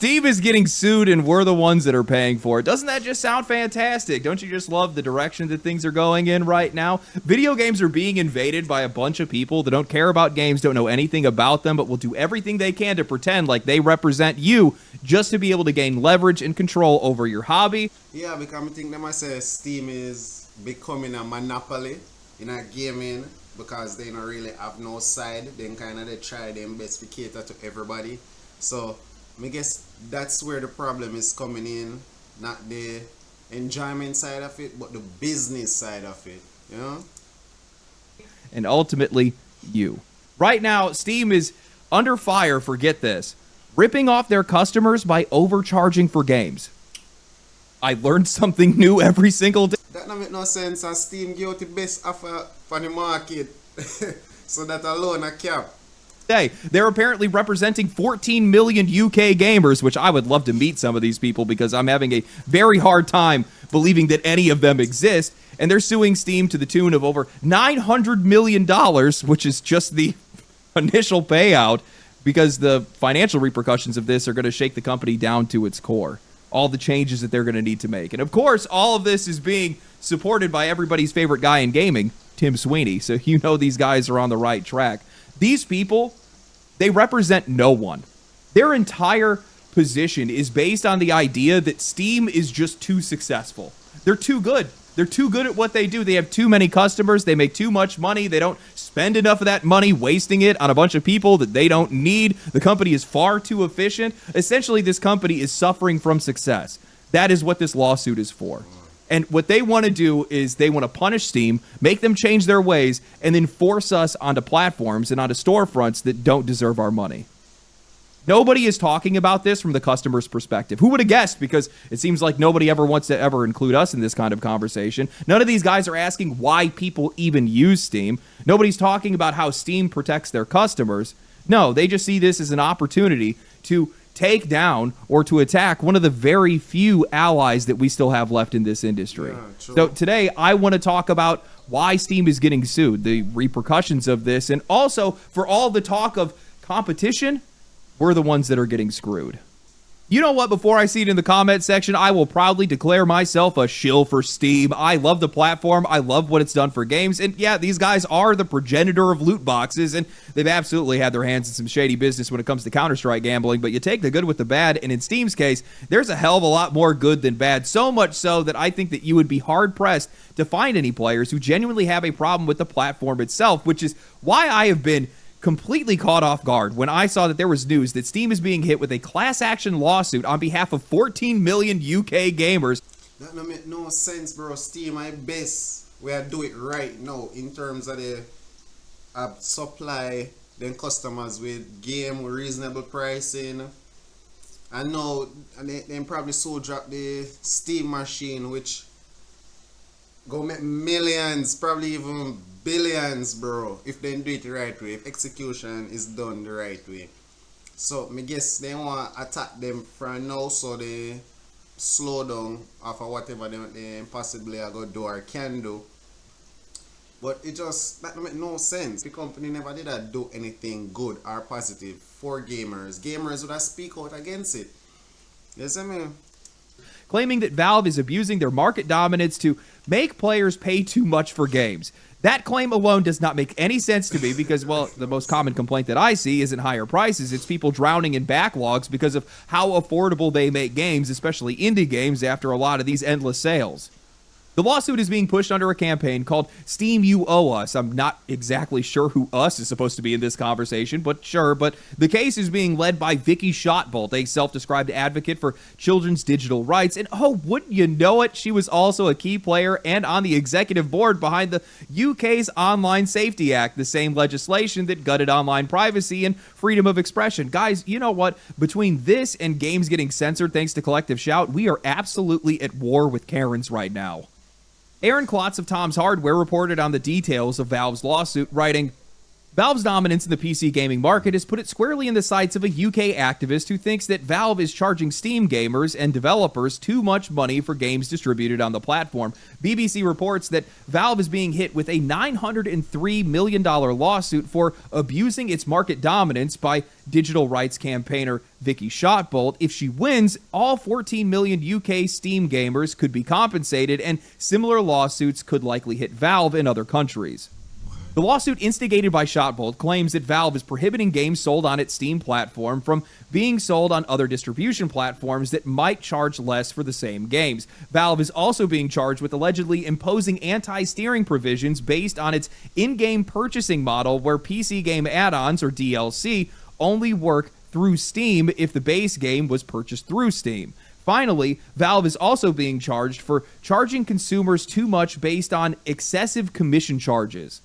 Steam is getting sued and we're the ones that are paying for it. Doesn't that just sound fantastic? Don't you just love the direction that things are going in right now? Video games are being invaded by a bunch of people that don't care about games, don't know anything about them, but will do everything they can to pretend like they represent you just to be able to gain leverage and control over your hobby. Yeah, because I think they might say Steam is becoming a monopoly in a gaming because they don't really have no side. Then kind of they try their best to cater to everybody. So I guess that's where the problem is coming in, not the enjoyment side of it, but the business side of it, you know? And ultimately, you. Right now, Steam is under fire for, get this, ripping off their customers by overcharging for games. I learned something new every single day. That don't make no sense, as Steam give out the best offer for the market, so that alone a cap. They're apparently representing 14 million UK gamers, which I would love to meet some of these people because I'm having a very hard time believing that any of them exist. And they're suing Steam to the tune of over $900 million, which is just the initial payout, because the financial repercussions of this are going to shake the company down to its core. All the changes that they're going to need to make. And of course, all of this is being supported by everybody's favorite guy in gaming, Tim Sweeney. So you know these guys are on the right track. These people, they represent no one. Their entire position is based on the idea that Steam is just too successful. They're too good. They're too good at what they do. They have too many customers. They make too much money. They don't spend enough of that money wasting it on a bunch of people that they don't need. The company is far too efficient. Essentially, this company is suffering from success. That is what this lawsuit is for. And what they want to do is they want to punish Steam, make them change their ways, and then force us onto platforms and onto storefronts that don't deserve our money. Nobody is talking about this from the customer's perspective. Who would have guessed? Because it seems like nobody ever wants to ever include us in this kind of conversation. None of these guys are asking why people even use Steam. Nobody's talking about how Steam protects their customers. No, they just see this as an opportunity to take down or to attack one of the very few allies that we still have left in this industry. Yeah, so today I want to talk about why Steam is getting sued, the repercussions of this, and also for all the talk of competition, we're the ones that are getting screwed. You know what? Before I see it in the comment section, I will proudly declare myself a shill for Steam. I love the platform. I love what it's done for games. And yeah, these guys are the progenitor of loot boxes, and they've absolutely had their hands in some shady business when it comes to Counter-Strike gambling. But you take the good with the bad, and in Steam's case, there's a hell of a lot more good than bad. So much so that I think that you would be hard-pressed to find any players who genuinely have a problem with the platform itself, which is why I have been completely caught off guard when I saw that there was news that Steam is being hit with a class action lawsuit on behalf of 14 million UK gamers. That don't make no sense, bro. Steam, I best we are do it right now in terms of the supply them customers with game with reasonable pricing. I know they probably so drop the Steam machine, which go make millions, probably even billions, bro, if they do it the right way, if execution is done the right way. So me guess they want to attack them from now, so they slow down after whatever they possibly are going to do or can do. But it just, that don't make no sense. The company never did do anything good or positive for gamers. Gamers would have speak out against it. You see me? Claiming that Valve is abusing their market dominance to make players pay too much for games. That claim alone does not make any sense to me because, well, the most common complaint that I see isn't higher prices. It's people drowning in backlogs because of how affordable they make games, especially indie games, after a lot of these endless sales. The lawsuit is being pushed under a campaign called Steam You Owe Us. I'm not exactly sure who us is supposed to be in this conversation, but sure. But the case is being led by Vicky Shotbolt, a self-described advocate for children's digital rights. And oh, wouldn't you know it, she was also a key player and on the executive board behind the UK's Online Safety Act, the same legislation that gutted online privacy and freedom of expression. Guys, you know what? Between this and games getting censored thanks to Collective Shout, we are absolutely at war with Karens right now. Aaron Klotz of Tom's Hardware reported on the details of Valve's lawsuit, writing, Valve's dominance in the PC gaming market has put it squarely in the sights of a UK activist who thinks that Valve is charging Steam gamers and developers too much money for games distributed on the platform. BBC reports that Valve is being hit with a $903 million lawsuit for abusing its market dominance by digital rights campaigner Vicky Shotbolt. If she wins, all 14 million UK Steam gamers could be compensated, and similar lawsuits could likely hit Valve in other countries. The lawsuit instigated by Shotbolt claims that Valve is prohibiting games sold on its Steam platform from being sold on other distribution platforms that might charge less for the same games. Valve is also being charged with allegedly imposing anti-steering provisions based on its in-game purchasing model, where PC game add-ons, or DLC, only work through Steam if the base game was purchased through Steam. Finally, Valve is also being charged for charging consumers too much based on excessive commission charges.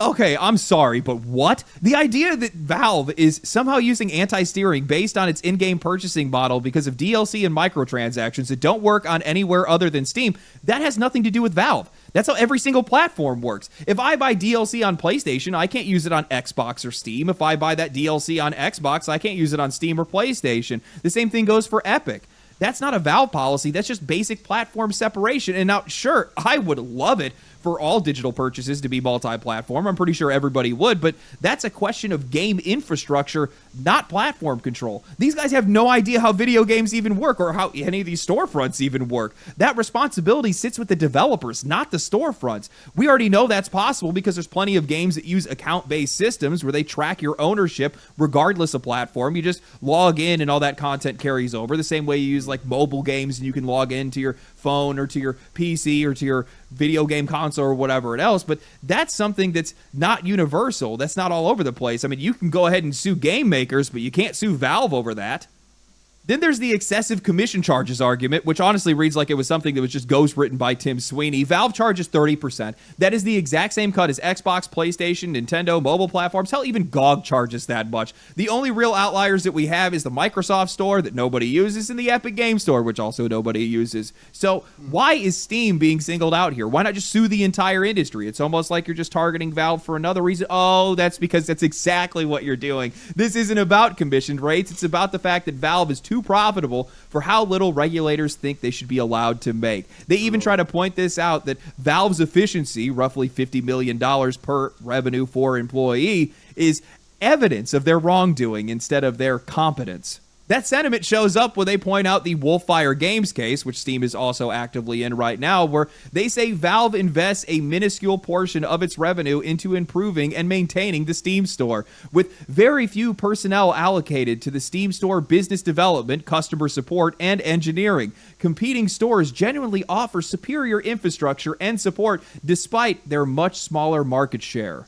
Okay, I'm sorry, but what? The idea that Valve is somehow using anti-steering based on its in-game purchasing model because of DLC and microtransactions that don't work on anywhere other than Steam, that has nothing to do with Valve. That's how every single platform works. If I buy DLC on PlayStation, I can't use it on Xbox or Steam. If I buy that DLC on Xbox, I can't use it on Steam or PlayStation. The same thing goes for Epic. That's not a Valve policy. That's just basic platform separation. And now, sure, I would love it for all digital purchases to be multi-platform. I'm pretty sure everybody would, but that's a question of game infrastructure, not platform control. These guys have no idea how video games even work or how any of these storefronts even work. That responsibility sits with the developers, not the storefronts. We already know that's possible because there's plenty of games that use account-based systems where they track your ownership regardless of platform. You just log in and all that content carries over, the same way you use like mobile games and you can log into your phone or to your PC or to your video game console or whatever else, but that's something that's not universal. That's not all over the place. I mean, you can go ahead and sue game makers, but you can't sue Valve over that. Then there's the excessive commission charges argument, which honestly reads like it was something that was just ghostwritten by Tim Sweeney. Valve charges 30%. That is the exact same cut as Xbox, PlayStation, Nintendo, mobile platforms. Hell, even GOG charges that much. The only real outliers that we have is the Microsoft Store that nobody uses and the Epic Game Store, which also nobody uses. So why is Steam being singled out here? Why not just sue the entire industry? It's almost like you're just targeting Valve for another reason. Oh, that's because that's exactly what you're doing. This isn't about commission rates. It's about the fact that Valve is too profitable for how little regulators think they should be allowed to make. They even try to point this out, that Valve's efficiency, roughly $50 million per revenue for employee, is evidence of their wrongdoing instead of their competence. That sentiment shows up when they point out the Wolfire Games case, which Steam is also actively in right now, where they say Valve invests a minuscule portion of its revenue into improving and maintaining the Steam store, with very few personnel allocated to the Steam store business development, customer support, and engineering. Competing stores genuinely offer superior infrastructure and support despite their much smaller market share.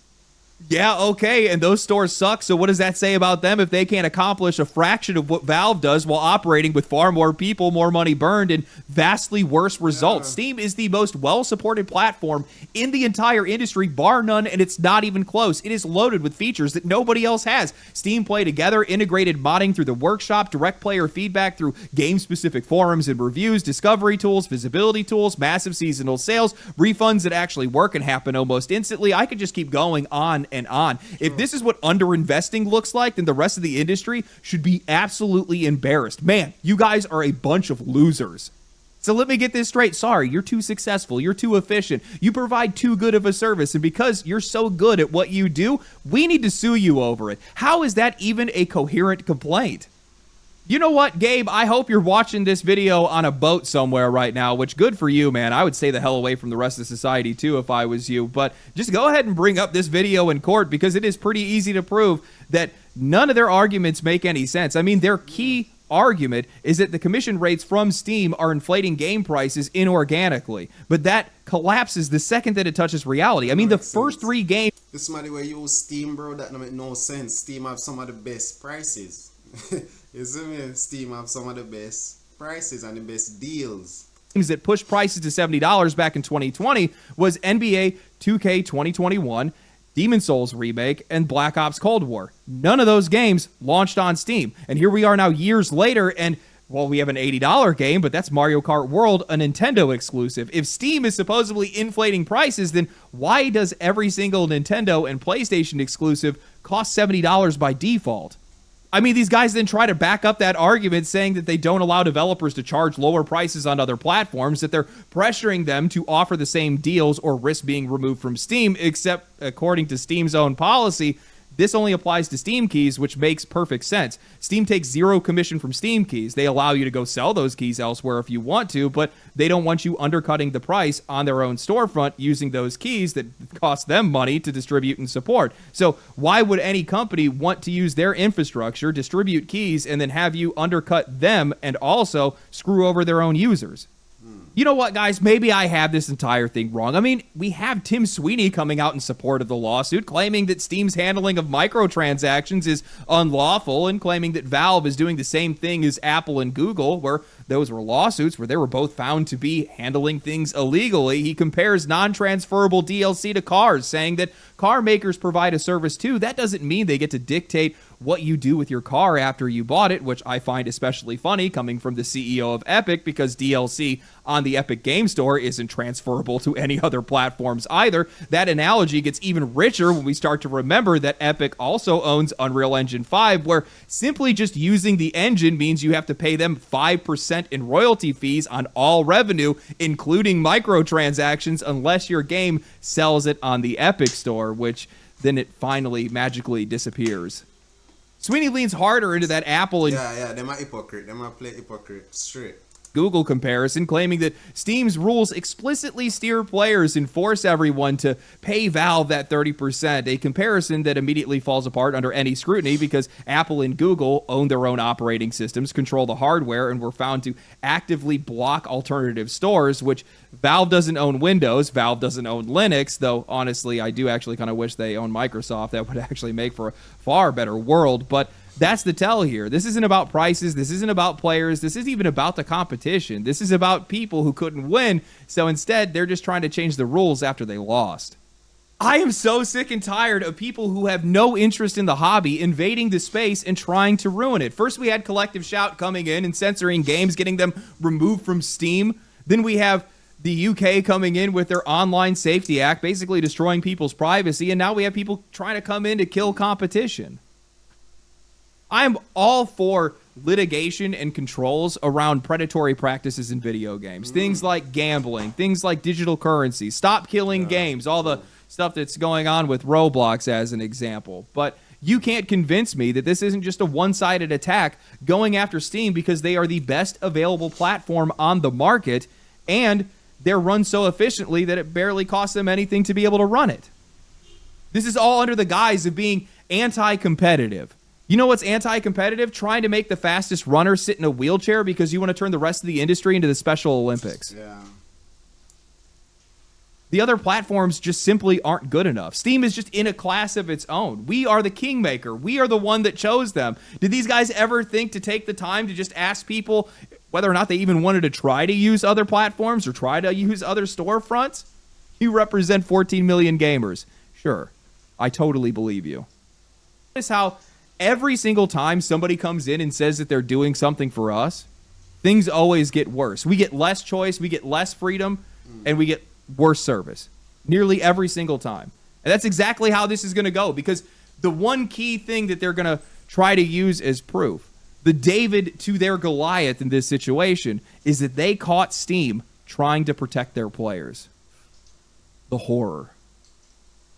Yeah, okay, and those stores suck, so what does that say about them if they can't accomplish a fraction of what Valve does while operating with far more people, more money burned, and vastly worse results? Steam is the most well-supported platform in the entire industry, bar none, and it's not even close. It is loaded with features that nobody else has. Steam Play Together, integrated modding through the workshop, direct player feedback through game-specific forums and reviews, discovery tools, visibility tools, massive seasonal sales, refunds that actually work and happen almost instantly. I could just keep going on and on. If this is what underinvesting looks like, then the rest of the industry should be absolutely embarrassed. Man, you guys are a bunch of losers. So let me get this straight. Sorry, you're too successful. You're too efficient. You provide too good of a service. And because you're so good at what you do, we need to sue you over it. How is that even a coherent complaint? You know what, Gabe? I hope you're watching this video on a boat somewhere right now, which good for you, man. I would stay the hell away from the rest of society, too, if I was you. But just go ahead and bring up this video in court, because it is pretty easy to prove that none of their arguments make any sense. I mean, their key argument is that the commission rates from Steam are inflating game prices inorganically. But that collapses the second that it touches reality. I mean, the first three games... This money where you use Steam, bro, that don't make no sense. Steam have some of the best prices. You see me? Steam have some of the best prices and the best deals. That pushed prices to $70 back in 2020 was NBA 2K 2021, Demon's Souls Remake, and Black Ops Cold War. None of those games launched on Steam. And here we are now years later, and well, we have an $80 game, but that's Mario Kart World, a Nintendo exclusive. If Steam is supposedly inflating prices, then why does every single Nintendo and PlayStation exclusive cost $70 by default? I mean, these guys then try to back up that argument saying that they don't allow developers to charge lower prices on other platforms, that they're pressuring them to offer the same deals or risk being removed from Steam, except according to Steam's own policy, this only applies to Steam keys, which makes perfect sense. Steam takes zero commission from Steam keys. They allow you to go sell those keys elsewhere if you want to, but they don't want you undercutting the price on their own storefront using those keys that cost them money to distribute and support. So why would any company want to use their infrastructure, distribute keys, and then have you undercut them and also screw over their own users? You know what, guys? Maybe I have this entire thing wrong. I mean, we have Tim Sweeney coming out in support of the lawsuit, claiming that Steam's handling of microtransactions is unlawful and claiming that Valve is doing the same thing as Apple and Google, where those were lawsuits where they were both found to be handling things illegally. He compares non-transferable DLC to cars, saying that car makers provide a service too. That doesn't mean they get to dictate what you do with your car after you bought it, which I find especially funny coming from the CEO of Epic, because DLC on the Epic Game Store isn't transferable to any other platforms either. That analogy gets even richer when we start to remember that Epic also owns Unreal Engine 5, where simply just using the engine means you have to pay them 5% in royalty fees on all revenue, including microtransactions, unless your game sells it on the Epic Store, which then it finally magically disappears. Sweeney leans harder into that Apple and them are hypocrite. Them are play hypocrite straight. Google comparison, claiming that Steam's rules explicitly steer players and force everyone to pay Valve that 30%, a comparison that immediately falls apart under any scrutiny because Apple and Google own their own operating systems, control the hardware, and were found to actively block alternative stores, which Valve doesn't own Windows, Valve doesn't own Linux, though honestly I do actually kind of wish they owned Microsoft. That would actually make for a far better world, but that's the tell here. This isn't about prices. This isn't about players. This isn't even about the competition. This is about people who couldn't win, so instead they're just trying to change the rules after they lost. I am so sick and tired of people who have no interest in the hobby invading the space and trying to ruin it. First we had Collective Shout coming in and censoring games, getting them removed from Steam. Then we have the UK coming in with their Online Safety Act, basically destroying people's privacy, and now we have people trying to come in to kill competition. I'm all for litigation and controls around predatory practices in video games. Things like gambling, things like digital currency, stop killing games, all the stuff that's going on with Roblox as an example. But you can't convince me that this isn't just a one-sided attack going after Steam because they are the best available platform on the market and they're run so efficiently that it barely costs them anything to be able to run it. This is all under the guise of being anti-competitive. You know what's anti-competitive? Trying to make the fastest runner sit in a wheelchair because you want to turn the rest of the industry into the Special Olympics. Yeah. The other platforms just simply aren't good enough. Steam is just in a class of its own. We are the kingmaker. We are the one that chose them. Did these guys ever think to take the time to just ask people whether or not they even wanted to try to use other platforms or try to use other storefronts? You represent 14 million gamers. Sure, I totally believe you. Notice how every single time somebody comes in and says that they're doing something for us, things always get worse. We get less choice, we get less freedom, and we get worse service. Nearly every single time. And that's exactly how this is going to go, because the one key thing that they're going to try to use as proof, the David to their Goliath in this situation, is that they caught Steam trying to protect their players. The horror.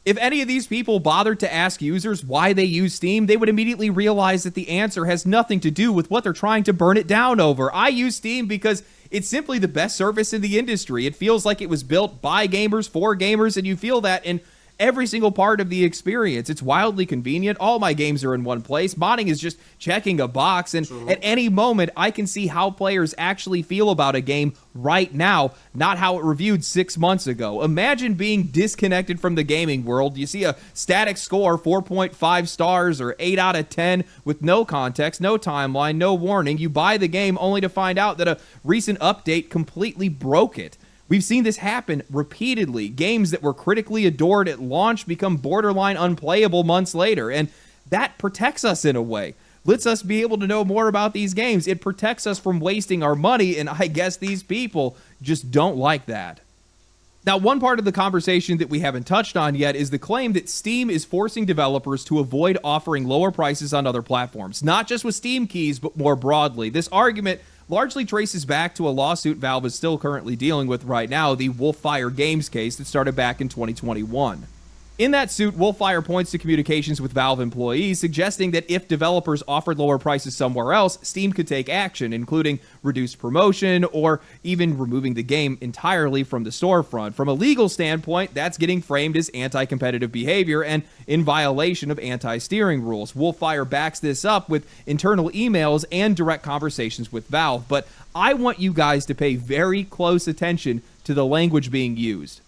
If any of these people bothered to ask users why they use Steam, they would immediately realize that the answer has nothing to do with what they're trying to burn it down over. I use Steam because it's simply the best service in the industry. It feels like it was built by gamers for gamers, and you feel that in every single part of the experience. It's wildly convenient. All my games are in one place. Modding is just checking a box, and at any moment, I can see how players actually feel about a game right now, not how it reviewed 6 months ago. Imagine being disconnected from the gaming world. You see a static score, 4.5 stars or 8 out of 10, with no context, no timeline, no warning. You buy the game only to find out that a recent update completely broke it. We've seen this happen repeatedly. Games that were critically adored at launch become borderline unplayable months later, and that protects us in a way. lets us be able to know more about these games. It protects us from wasting our money, and I guess these people just don't like that. Now, one part of the conversation that we haven't touched on yet is the claim that Steam is forcing developers to avoid offering lower prices on other platforms, not just with Steam keys, but more broadly. This argument largely traces back to a lawsuit Valve is still currently dealing with right now, the Wolfire Games case that started back in 2021. In that suit, Wolfire points to communications with Valve employees, suggesting that if developers offered lower prices somewhere else, Steam could take action, including reduced promotion or even removing the game entirely from the storefront. From a legal standpoint, that's getting framed as anti-competitive behavior and in violation of anti-steering rules. Wolfire backs this up with internal emails and direct conversations with Valve, but I want you guys to pay very close attention to the language being used.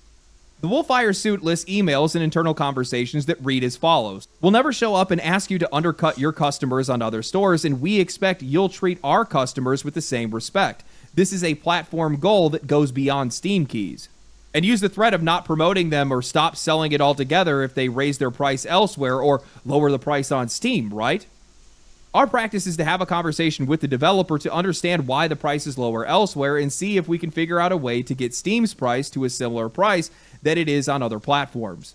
The Wolfire suit lists emails and internal conversations that read as follows. We'll never show up and ask you to undercut your customers on other stores, and we expect you'll treat our customers with the same respect. This is a platform goal that goes beyond Steam keys. And use the threat of not promoting them or stop selling it altogether if they raise their price elsewhere or lower the price on Steam, right? Our practice is to have a conversation with the developer to understand why the price is lower elsewhere and see if we can figure out a way to get Steam's price to a similar price that it is on other platforms.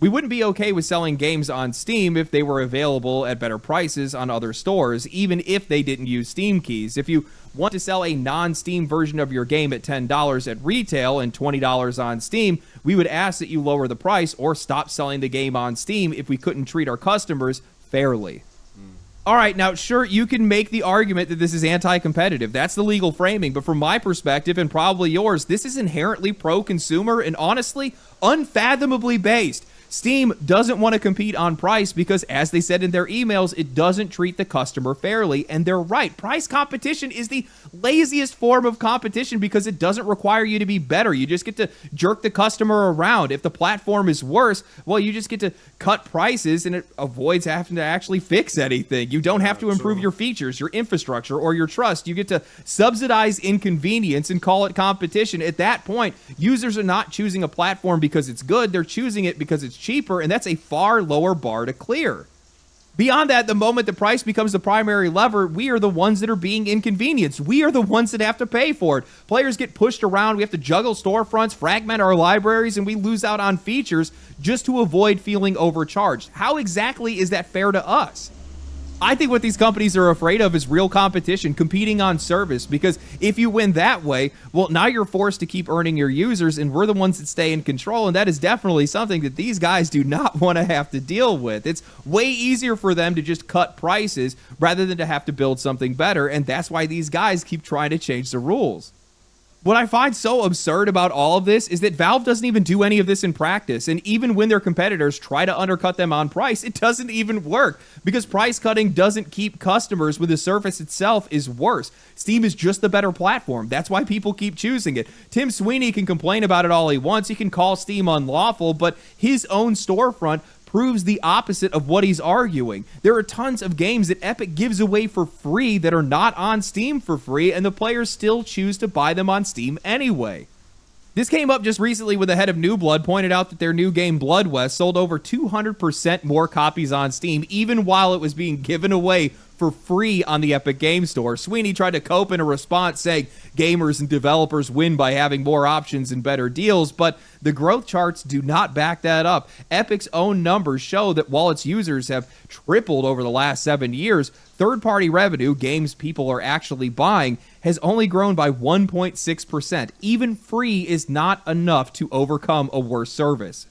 We wouldn't be okay with selling games on Steam if they were available at better prices on other stores, even if they didn't use Steam keys. If you want to sell a non-Steam version of your game at $10 at retail and $20 on Steam, we would ask that you lower the price or stop selling the game on Steam if we couldn't treat our customers fairly. All right, now, sure, you can make the argument that this is anti-competitive. That's the legal framing. But from my perspective, and probably yours, this is inherently pro-consumer and honestly, unfathomably based. Steam doesn't want to compete on price because, as they said in their emails, it doesn't treat the customer fairly. And they're right. Price competition is the laziest form of competition because it doesn't require you to be better. You just get to jerk the customer around. If the platform is worse, well, you just get to cut prices and it avoids having to actually fix anything. You don't have to improve your features, your infrastructure, or your trust. You get to subsidize inconvenience and call it competition. At that point, users are not choosing a platform because it's good. They're choosing it because it's cheaper, and that's a far lower bar to clear. Beyond that, the moment the price becomes the primary lever, we are the ones that are being inconvenienced. We are the ones that have to pay for it. Players get pushed around, we have to juggle storefronts, fragment our libraries, and we lose out on features just to avoid feeling overcharged. How exactly is that fair to us? I think what these companies are afraid of is real competition, competing on service, because if you win that way, well, now you're forced to keep earning your users, and we're the ones that stay in control, and that is definitely something that these guys do not want to have to deal with. It's way easier for them to just cut prices rather than to have to build something better, and that's why these guys keep trying to change the rules. What I find so absurd about all of this is that Valve doesn't even do any of this in practice, and even when their competitors try to undercut them on price, it doesn't even work, because price cutting doesn't keep customers when the service itself is worse. Steam is just the better platform. That's why people keep choosing it. Tim Sweeney can complain about it all he wants. He can call Steam unlawful, but his own storefront proves the opposite of what he's arguing. There are tons of games that Epic gives away for free that are not on Steam for free, and the players still choose to buy them on Steam anyway. This came up just recently when the head of New Blood pointed out that their new game Blood West sold over 200% more copies on Steam, even while it was being given away for free on the Epic Game Store. Sweeney tried to cope in a response saying gamers and developers win by having more options and better deals, but the growth charts do not back that up. Epic's own numbers show that while its users have tripled over the last 7 years, third-party revenue, games people are actually buying, has only grown by 1.6%. Even free is not enough to overcome a worse service.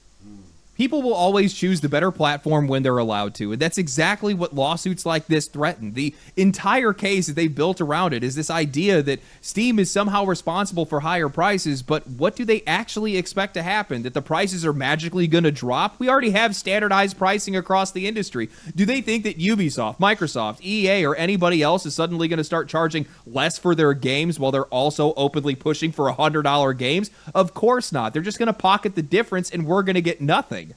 People will always choose the better platform when they're allowed to, and that's exactly what lawsuits like this threaten. The entire case that they built around it is this idea that Steam is somehow responsible for higher prices, but what do they actually expect to happen? That the prices are magically going to drop? We already have standardized pricing across the industry. Do they think that Ubisoft, Microsoft, EA, or anybody else is suddenly going to start charging less for their games while they're also openly pushing for $100 games? Of course not. They're just going to pocket the difference, and we're going to get nothing.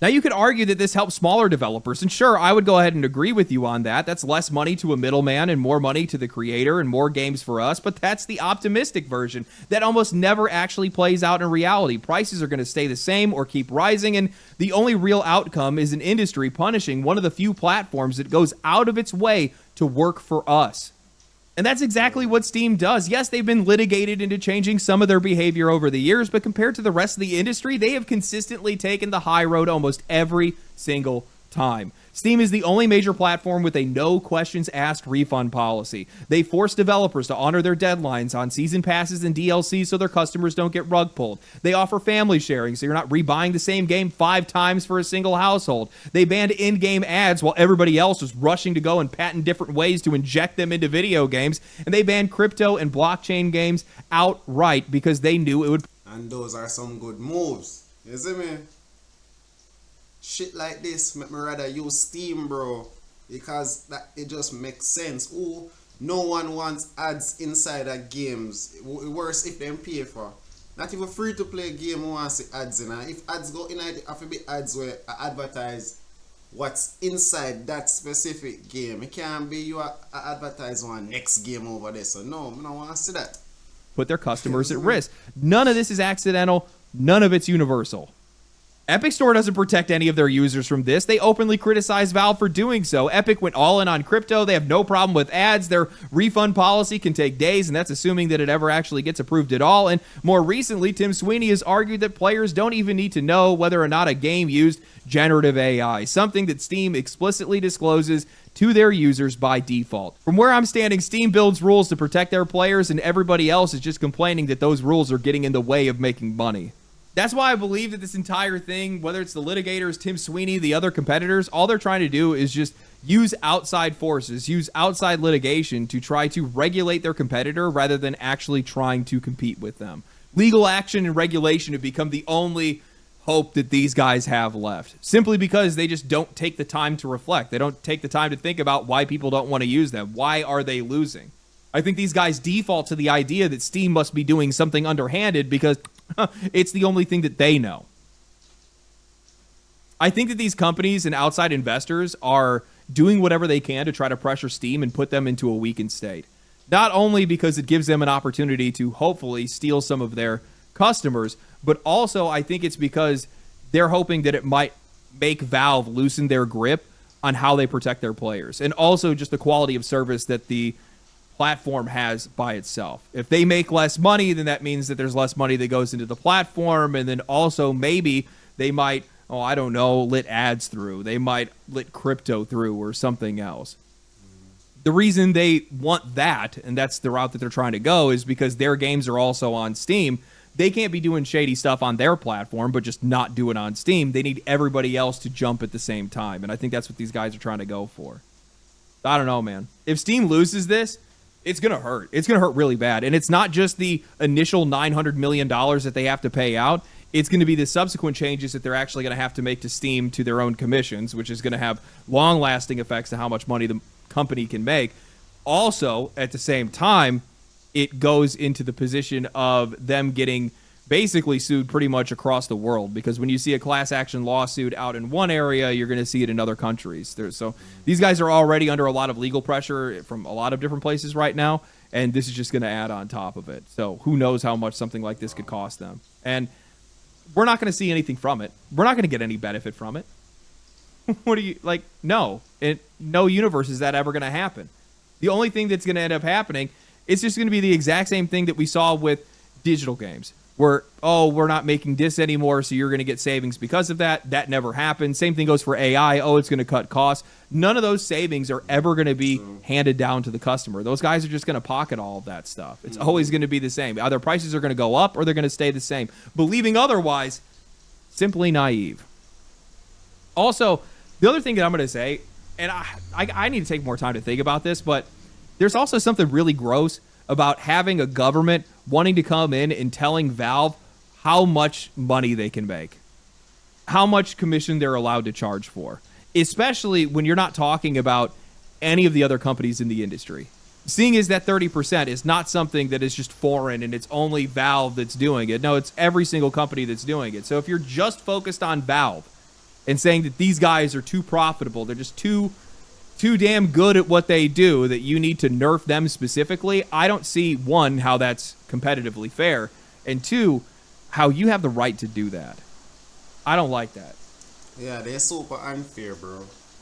Now, you could argue that this helps smaller developers, and sure, I would go ahead and agree with you on that. That's less money to a middleman and more money to the creator and more games for us, but that's the optimistic version that almost never actually plays out in reality. Prices are going to stay the same or keep rising, and the only real outcome is an industry punishing one of the few platforms that goes out of its way to work for us. And that's exactly what Steam does. Yes, they've been litigated into changing some of their behavior over the years, but compared to the rest of the industry, they have consistently taken the high road almost every single time. Steam is the only major platform with a no questions asked refund policy. They force developers to honor their deadlines on season passes and DLC so their customers don't get rug pulled. They offer family sharing so you're not rebuying the same game 5 times for a single household. They banned in-game ads while everybody else was rushing to go and patent different ways to inject them into video games. And they banned crypto and blockchain games outright because they knew it would. And those are some good moves. You see me? Shit like this make me rather use Steam, bro, because that it just makes sense. Ooh, no one wants ads inside of games. Worse if them pay for. Not even free to play game who wants see ads in. And if ads go in, it have to be ads where I advertise what's inside that specific game. It can't be you advertise one next game over there. So no, I don't want to see that. Put their customers at risk. None of this is accidental. None of it's universal. Epic Store doesn't protect any of their users from this. They openly criticize Valve for doing so. Epic went all in on crypto. They have no problem with ads. Their refund policy can take days, and that's assuming that it ever actually gets approved at all. And more recently, Tim Sweeney has argued that players don't even need to know whether or not a game used generative AI, something that Steam explicitly discloses to their users by default. From where I'm standing, Steam builds rules to protect their players, and everybody else is just complaining that those rules are getting in the way of making money. That's why I believe that this entire thing, whether it's the litigators, Tim Sweeney, the other competitors, all they're trying to do is just use outside forces, use outside litigation to try to regulate their competitor rather than actually trying to compete with them. Legal action and regulation have become the only hope that these guys have left, simply because they just don't take the time to reflect. They don't take the time to think about why people don't want to use them. Why are they losing? I think these guys default to the idea that Steam must be doing something underhanded because it's the only thing that they know. I think that these companies and outside investors are doing whatever they can to try to pressure Steam and put them into a weakened state. Not only because it gives them an opportunity to hopefully steal some of their customers, but also I think it's because they're hoping that it might make Valve loosen their grip on how they protect their players. And also just the quality of service that the platform has by itself. If they make less money, then that means that there's less money that goes into the platform, and then also maybe they might, I don't know, let ads through. They might let crypto through or something else. The reason they want that, and that's the route that they're trying to go, is because their games are also on Steam. They can't be doing shady stuff on their platform, but just not do it on Steam. They need everybody else to jump at the same time, and I think that's what these guys are trying to go for. I don't know, man. If Steam loses this, it's going to hurt. It's going to hurt really bad. And it's not just the initial $900 million that they have to pay out. It's going to be the subsequent changes that they're actually going to have to make to Steam to their own commissions, which is going to have long-lasting effects to how much money the company can make. Also, at the same time, it goes into the position of them getting basically sued pretty much across the world, because when you see a class action lawsuit out in one area, you're going to see it in other countries. So these guys are already under a lot of legal pressure from a lot of different places right now, and this is just going to add on top of it. So who knows how much something like this could cost them. And we're not going to see anything from it. We're not going to get any benefit from it. What do you, like, no. No universe is that ever going to happen. The only thing that's going to end up happening, it's just going to be the exact same thing that we saw with digital games. Where, we're not making this anymore, so you're going to get savings because of that. That never happened. Same thing goes for AI. It's going to cut costs. None of those savings are ever going to be handed down to the customer. Those guys are just going to pocket all of that stuff. It's always going to be the same. Either prices are going to go up or they're going to stay the same. Believing otherwise, simply naive. Also, the other thing that I'm going to say, and I need to take more time to think about this, but there's also something really gross about having a government wanting to come in and telling Valve how much money they can make, how much commission they're allowed to charge for, especially when you're not talking about any of the other companies in the industry. Seeing as that 30% is not something that is just foreign and it's only Valve that's doing it. No, it's every single company that's doing it. So if you're just focused on Valve, and saying that these guys are too profitable. They're just too damn good at what they do that you need to nerf them specifically. I don't see, one, how that's competitively fair, and two, how you have the right to do that. I don't like that. Yeah, they're super unfair, bro.